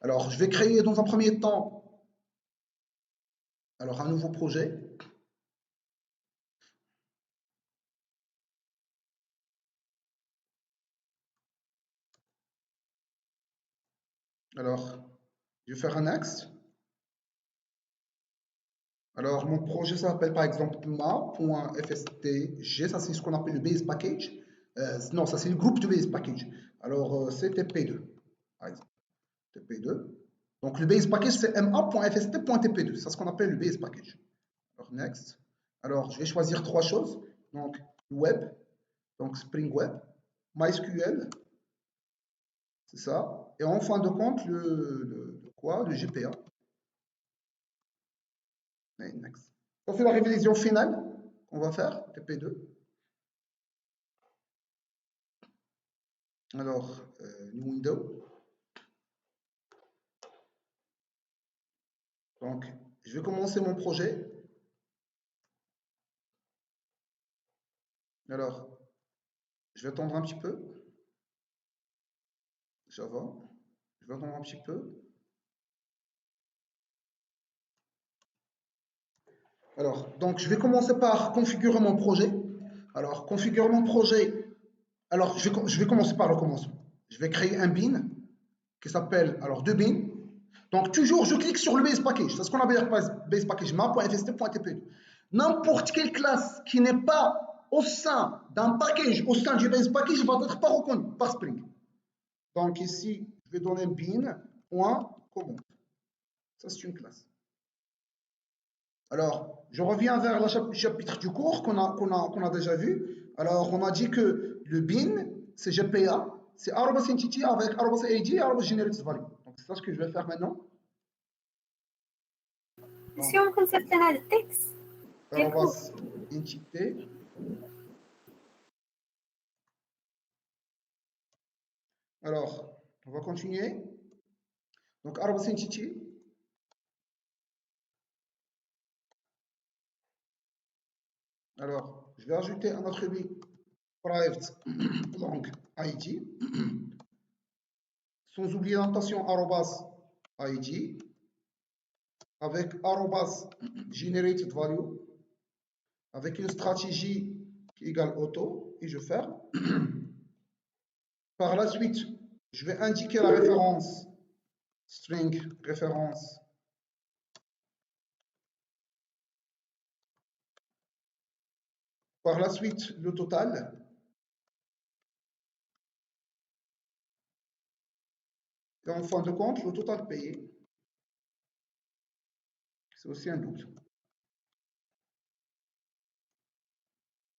Alors, je vais créer dans un premier temps alors, un nouveau projet. Alors, je vais faire un axe. Alors, mon projet s'appelle par exemple ma.fstg. Ça, c'est ce qu'on appelle le base package. Non, ça, c'est le groupe de base package. Alors, c'est TP2, par exemple. TP2. Donc, le base package, c'est ma.fst.tp2. C'est ce qu'on appelle le base package. Alors, next. Alors, je vais choisir trois choses. Donc, web, donc Spring Web, MySQL, c'est ça. Et en fin de compte, le GPA. Et next. Ça, c'est la révision finale qu'on va faire, TP2. Alors, new window. Donc, je vais commencer mon projet. Alors, je vais attendre un petit peu. Java. Je vais attendre un petit peu. Alors, donc, je vais commencer par configurer mon projet. Alors, configurer mon projet. Alors, je vais commencer par le commencement. Je vais créer un bin qui s'appelle, alors, deux bins. Donc, toujours, je clique sur le base package. C'est ce qu'on appelle base package, ma.fst.tp2. N'importe quelle classe qui n'est pas au sein d'un package, au sein du base package, va être pas reconnue par Spring. Donc, ici, je vais donner bin.command. Ça, c'est une classe. Alors, je reviens vers le chapitre du cours qu'on a déjà vu. Alors, on a dit que le bin, c'est GPA, c'est @entity avec @id et @generated_value. Donc, c'est ça ce que je vais faire maintenant. Est-ce qu'on peut certains de texte? @entité. Alors, on va continuer. Donc, @entity. Alors, je vais ajouter un attribut private long id, sans oublier l'annotation @id, avec @generated value, avec une stratégie qui égale auto, et je ferme. Par la suite, je vais indiquer la référence string référence. Par la suite, le total. Et en fin de compte, le total payé. C'est aussi un double.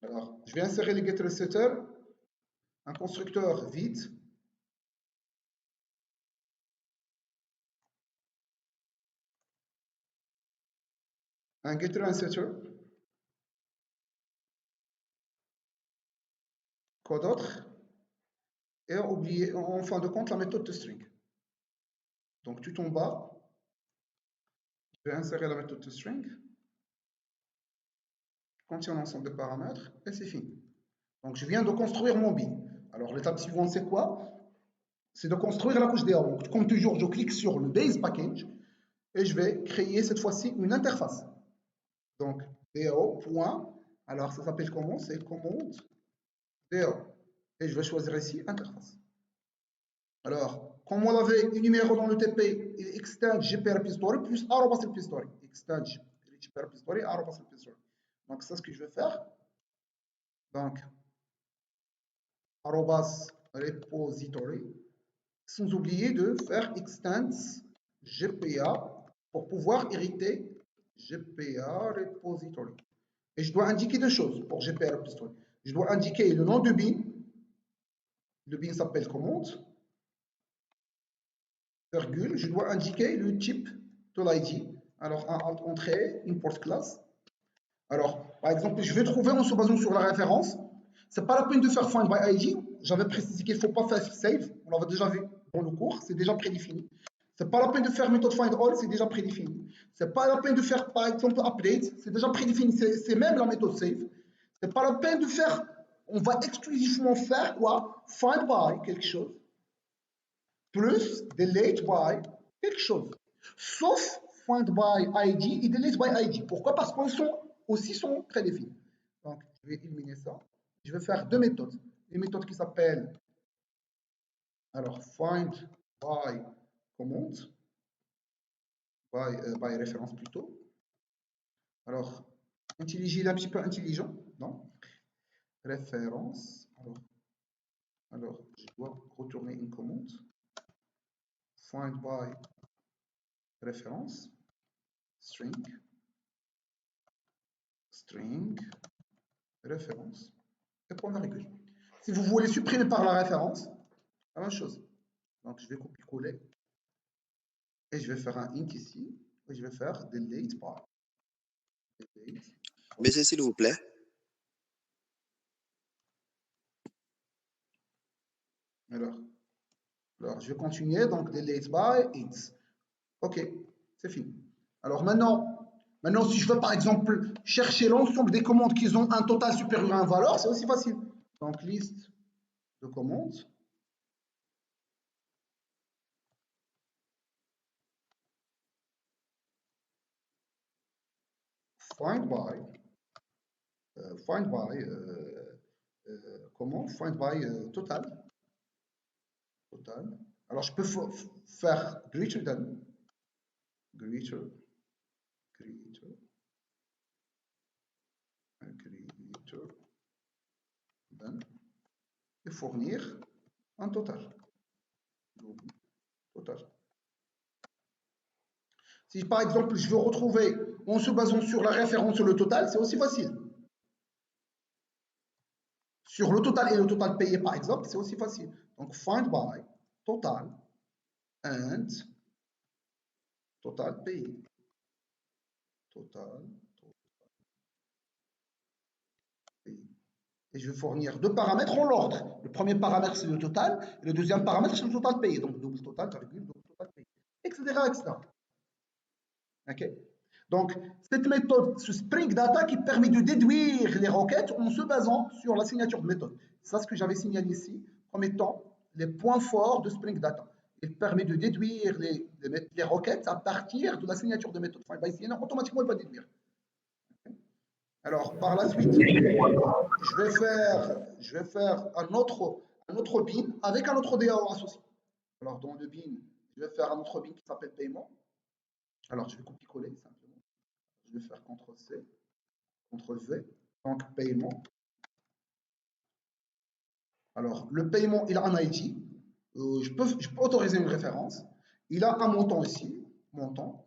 Alors, je vais insérer les getResetter, un constructeur vide. Un getInsetter. Quoi d'autre? Et oublier, en fin de compte, la méthode toString. Donc, tout en bas, je vais insérer la méthode toString. Contient l'ensemble de paramètres et c'est fini. Donc, je viens de construire mon bin. Alors, l'étape suivante, c'est quoi? C'est de construire la couche DAO. Donc, comme toujours, je clique sur le base package et je vais créer cette fois-ci une interface. Donc, DAO. Alors, ça s'appelle comment? C'est commande DAO. Et je vais choisir ici interface. Alors, comme on l'avait énuméré dans le TP, il extend GPR_Story plus @repository. Extend GPR_Story @repository. Donc, c'est ce que je vais faire. Donc, @repository, sans oublier de faire extend GPA pour pouvoir hériter GPA repository. Et je dois indiquer deux choses pour GPA repository. Je dois indiquer le nom du bin. Le bin s'appelle commande. Virgule. Je dois indiquer le type de l'ID. Alors, entrée, import class. Alors, par exemple, je vais trouver en se basant sur la référence. C'est pas la peine de faire find by ID. J'avais précisé qu'il ne faut pas faire save. On l'avait déjà vu dans le cours. C'est déjà prédéfini. C'est pas la peine de faire méthode find all. C'est déjà prédéfini. C'est pas la peine de faire, par exemple, update. C'est déjà prédéfini. C'est même la méthode save. C'est pas la peine de faire. On va exclusivement faire quoi? Find by quelque chose. plus delete by quelque chose. Sauf find by ID et delete by ID. Pourquoi? Parce qu'ils sont prédéfinis. Donc, je vais éliminer ça. Je vais faire deux méthodes. Une méthode qui s'appelle alors find by command, by référence plutôt. Alors, il est un petit peu intelligent, non? Référence. Alors, je dois retourner une commande. Find by référence, string, référence, et point virgule. Si vous voulez supprimer par la référence, la même chose. Donc, je vais copier-coller et je vais faire un int ici et je vais faire delete by. Monsieur, s'il vous plaît. Alors, je vais continuer. Donc, delete by int. OK, c'est fini. Alors, maintenant, si je veux, par exemple, chercher l'ensemble des commandes qui ont un total supérieur à une valeur, c'est aussi facile. Donc, liste de commandes. Find by total. Alors, je peux faire greater than, et fournir un total. Si par exemple je veux retrouver en se basant sur la référence sur le total, c'est aussi facile. Sur le total et le total payé par exemple, c'est aussi facile. Donc find by total and total payé. Total payé. Et je vais fournir deux paramètres en l'ordre. Le premier paramètre c'est le total et le deuxième paramètre c'est le total payé. Donc double total, virgule, double total payé, etc. etc. Ok. Donc, cette méthode, ce Spring Data qui permet de déduire les requêtes en se basant sur la signature de méthode. C'est ce que j'avais signalé ici comme étant les points forts de Spring Data. Il permet de déduire les requêtes à partir de la signature de méthode. Enfin, automatiquement, il va déduire. Alors, par la suite, je vais faire un autre bin avec un autre DAO associé. Alors, dans le bin, je vais faire un autre bin qui s'appelle paiement. Alors, je vais copier-coller simplement. Je vais faire CTRL-C, CTRL-V, donc paiement. Alors, le paiement, il a un ID. Je peux autoriser une référence. Il a un montant ici, montant.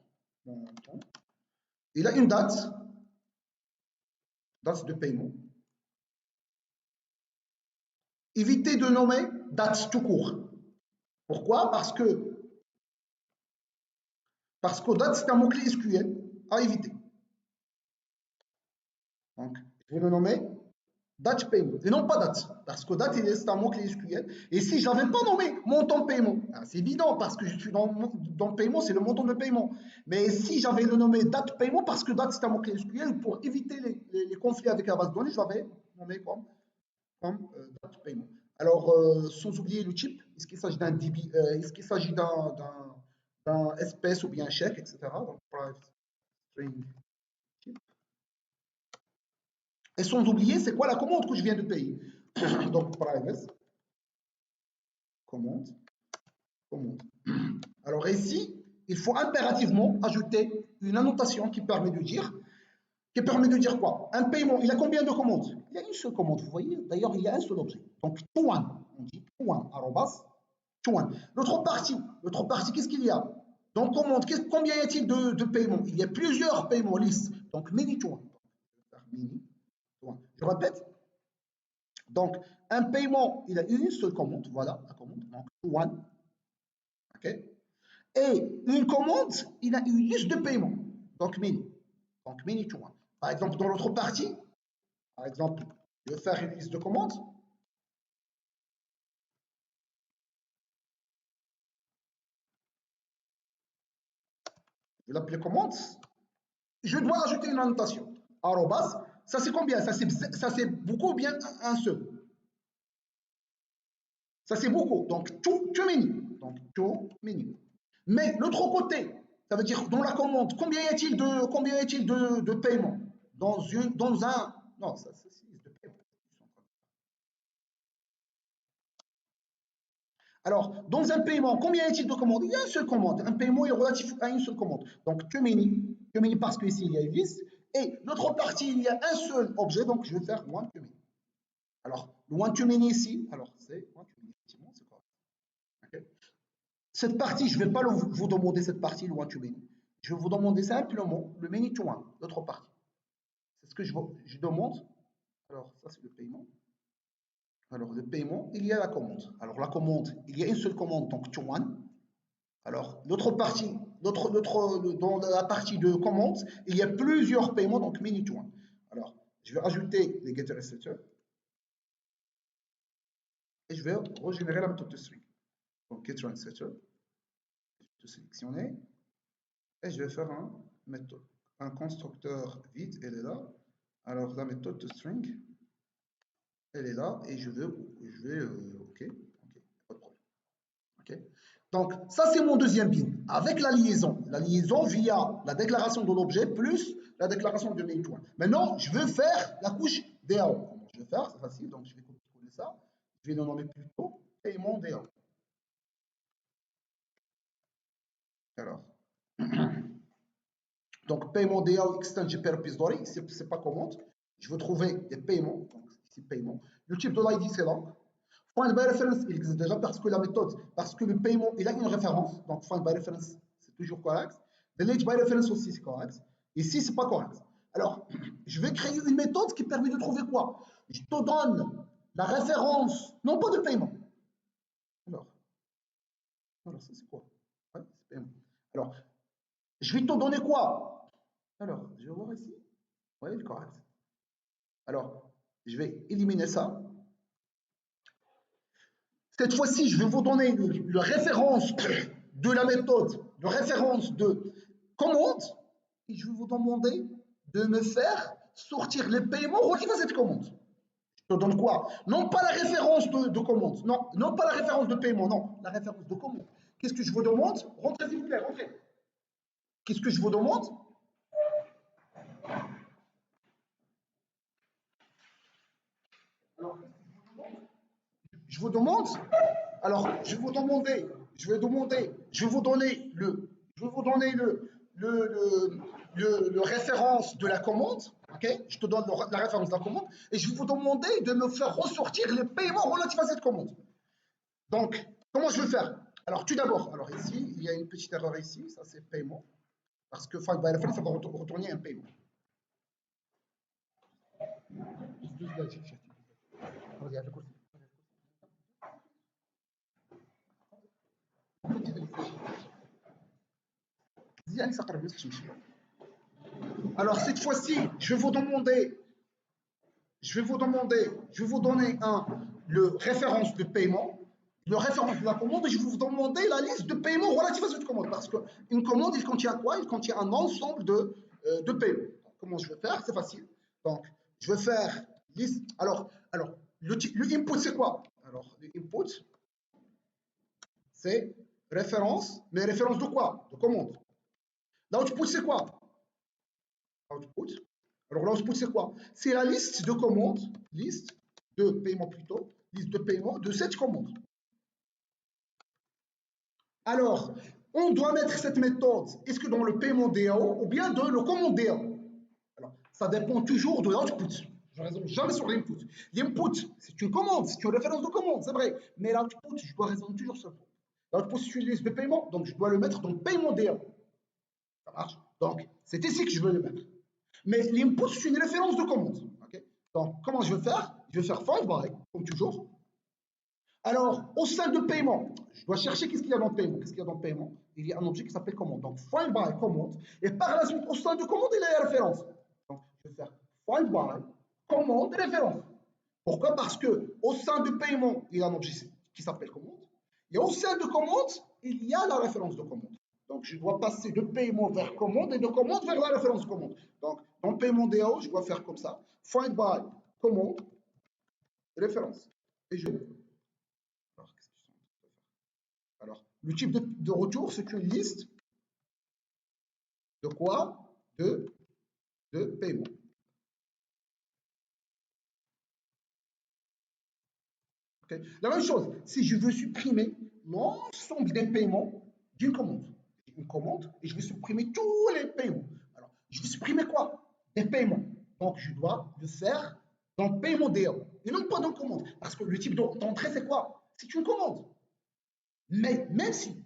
Il a une date de paiement. Évitez de nommer date tout court. Pourquoi? Parce que date, c'est un mot-clé SQL à éviter. Donc, je vais le nommer date paiement et non pas date, parce que date c'est un mot-clé SQL. Et si je n'avais pas nommé montant paiement, c'est évident parce que je suis dans paiement, c'est le montant de paiement. Mais si j'avais le nommé date paiement, parce que date c'est un mot-clé SQL, pour éviter les conflits avec la base de données, je l'avais nommé comme date paiement. Alors, sans oublier le type, est-ce qu'il s'agit d'un DB, est-ce qu'il s'agit d'un espèce ou bien un chèque, etc. Donc, private string type. Et sans oublier, c'est quoi la commande que je viens de payer. Donc, private commande. Alors ici, il faut impérativement ajouter une annotation qui permet de dire quoi? Un paiement, il a combien de commandes? Il y a une seule commande, vous voyez. D'ailleurs, il y a un seul objet. Donc, to1, on dit to1, arrobas, to1. L'autre partie, qu'est-ce qu'il y a? Donc, commande, combien y a-t-il de paiements? Il y a plusieurs paiements listes. Donc, mini to1. Je répète. Donc, un paiement, il a une seule commande. Voilà la commande. Donc, one. OK? Et une commande, il a une liste de paiements. Donc, mini. Donc, mini to one. Par exemple, dans l'autre partie, par exemple, je vais faire une liste de commandes. Je vais l'appeler commande. Je dois ajouter une annotation. Arrobas. Ça, c'est combien? Ça, c'est beaucoup ou bien un seul? Ça, c'est beaucoup. Donc, too many. Donc, too many. Mais l'autre côté, ça veut dire dans la commande, combien y a-t-il de paiements dans un. Non, ça, c'est de paiement. Alors, dans un paiement, combien y a-t-il de commandes? Il y a une seule commande. Un paiement est relatif à une seule commande. Donc, too many parce qu'ici, il y a une liste. Et l'autre partie, il y a un seul objet. Donc, je vais faire one too many. Alors, le one too many ici, alors c'est one too many, effectivement, c'est correct. Okay. Cette partie, je ne vais pas vous demander cette partie, le one to many. Je vais vous demander simplement le many to one, l'autre partie. C'est ce que je demande. Alors, ça, c'est le paiement. Alors, le paiement, il y a la commande. Alors, la commande, il y a une seule commande, donc to one. Alors, l'autre partie, dans la partie de commande, il y a plusieurs paiements, donc many to one. Alors, je vais ajouter les getter et setter. Et je vais régénérer la méthode de string. Donc, getter et setter. Je vais sélectionner. Et je vais faire un constructeur vide, elle est là. Alors la méthode de string, elle est là et je vais ok, pas de problème. Ok. Donc ça c'est mon deuxième bin avec la liaison via la déclaration de l'objet plus la déclaration de main point. Maintenant je veux faire la couche DAO. Comment je vais faire? C'est facile, donc je vais copier ça. Je vais le nommer plutôt paiement DAO. Alors. Donc, paiement DAO extend purpose story, c'est pas commande. Je veux trouver des paiements. Donc, ici, paiement. Le type de l'ID, c'est là. Find by reference, il existe déjà parce que la méthode, parce que le paiement, il a une référence. Donc, find by reference, c'est toujours correct. Delete by reference aussi, c'est correct. Ici, c'est pas correct. Alors, je vais créer une méthode qui permet de trouver quoi? Je te donne la référence, non pas de paiement. Alors ça, c'est quoi? Ouais, c'est paiement. Alors, je vais te donner quoi? Alors, je vais voir ici. Oui, c'est correct. Alors, je vais éliminer ça. Cette fois-ci, je vais vous donner la référence de la méthode, la référence de commande, et je vais vous demander de me faire sortir les paiements relatifs à cette commande. Je te donne quoi? Non pas la référence de commande, non pas la référence de paiement, non, la référence de commande. Qu'est-ce que je vous demande? Rentrez s'il vous plaît, rentrez. Qu'est-ce que je vous demande? Alors, je vous demande, alors je vais vous donner le référence de la commande, ok? Je te donne la référence de la commande et je vais vous demander de me faire ressortir les paiements relatifs à cette commande. Donc, comment je vais faire? Alors, tout d'abord, alors ici, il y a une petite erreur ici, ça c'est paiement, parce que find by reference, ça va retourner un paiement. Alors cette fois-ci, je vais vous donner le référence de paiement, le référence de la commande, et je vais vous demander la liste de paiements relatifs à cette commande. Parce qu'une commande, il contient quoi? Il contient un ensemble de paiements. Donc, comment je vais faire? C'est facile. Donc, je vais faire liste. Alors le input, c'est quoi? Alors, le input, c'est référence, mais référence de quoi? De commande. L'output, c'est quoi? Output. Alors l'output, c'est quoi? C'est la liste de commandes, liste de paiement plutôt, liste de paiement de cette commande. Alors, on doit mettre cette méthode, est-ce que dans le paiement DAO ou bien dans le commande DAO? Alors, ça dépend toujours de l'output. Je ne raisonne jamais sur l'input. L'input, c'est une commande, c'est une référence de commande, c'est vrai. Mais l'output, je dois raisonner toujours sur l'output. L'output, c'est une liste de paiement, donc je dois le mettre dans le paiement DAO. Ça marche? Donc, c'est ici que je veux le mettre. Mais l'input, c'est une référence de commande. Okay? Donc, comment je vais faire? Je vais faire find by, comme toujours. Alors, au sein de paiement, je dois chercher qu'est-ce qu'il y a dans le paiement. Qu'est-ce qu'il y a dans le paiement? Il y a un objet qui s'appelle commande. Donc, find by, commande. Et par la suite, au sein de commande, il y a la référence. Donc, je vais faire find by, commande, référence. Pourquoi? Parce qu'au sein de paiement, il y a un objet qui s'appelle commande. Et au sein de commande, il y a la référence de commande. Donc, je dois passer de paiement vers commande et de commande vers la référence commande. Donc, dans le paiement DAO, je dois faire comme ça. Find by, commande, référence. Et je... Alors, Le type de retour, c'est une liste de quoi? De paiement. Okay. La même chose, si je veux supprimer l'ensemble des paiements d'une commande, une commande, et je veux supprimer tous les paiements. Alors, je veux supprimer quoi? Des paiements. Donc, je dois le faire dans le paiement DAO et non pas dans commande. Parce que le type d'entrée, c'est quoi? C'est une commande. Mais même si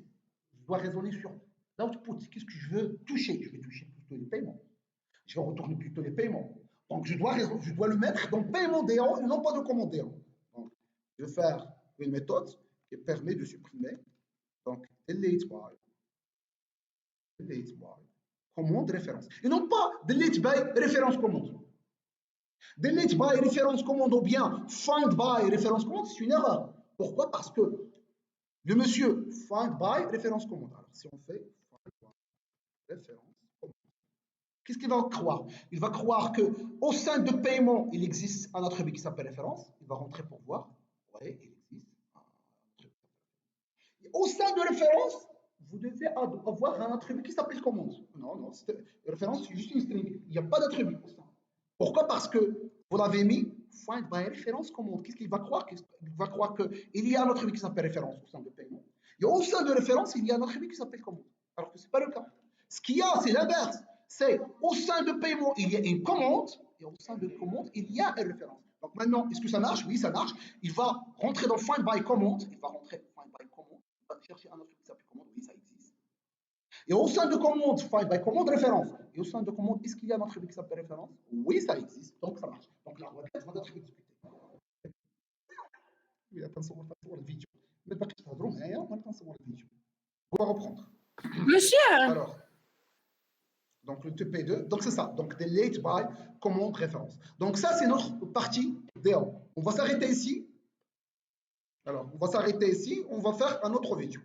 je dois raisonner sur l'output, qu'est-ce que je veux toucher? Je vais toucher plutôt les paiements. Je vais retourner plutôt les paiements. Donc, je dois le mettre dans le paiement DAO et non pas de commande DAO. Donc, je vais faire une méthode qui permet de supprimer donc delete by commande référence. Et non pas delete by référence commande. Delete by référence commande ou bien find by référence commande, c'est une erreur. Pourquoi? Parce que le monsieur find by référence commande. Alors, si on fait find by référence commande, qu'est-ce qu'il va croire? Il va croire qu'au sein de paiement, il existe un attribut qui s'appelle référence. Il va rentrer pour voir. Oui, il existe. Au sein de référence, vous devez avoir un attribut qui s'appelle commande. Non, référence, c'est juste une string. Il n'y a pas d'attribut au sein. Pourquoi? Parce que vous l'avez mis find by référence commande. Qu'est-ce qu'il va croire? Il va croire qu'il y a un attribut qui s'appelle référence au sein de paiement. Et au sein de référence, il y a un attribut qui s'appelle commande. Alors que ce n'est pas le cas. Ce qu'il y a, c'est l'inverse. C'est au sein de paiement, il y a une commande, et au sein de commande, il y a une référence. Donc maintenant, est-ce que ça marche? Oui, ça marche. Il va rentrer dans find by commande. Il va rentrer find by commande. Il va chercher un attribut qui s'appelle commande. Oui, ça existe. Et au sein de commande, find by commande référence. Et au sein de commande, est-ce qu'il y a un attribut qui s'appelle référence? Oui, ça existe. Donc ça marche. Donc la requête va être exécutée. Oui, attention, la vidéo. Mais pas que je t'adresse, mais attention la vidéo. On va reprendre. Monsieur. Alors, donc le TP2, donc c'est ça. Donc delete by commande référence. Donc ça, c'est notre partie DAO. On va s'arrêter ici. Alors, on va s'arrêter ici. On va faire un autre vidéo.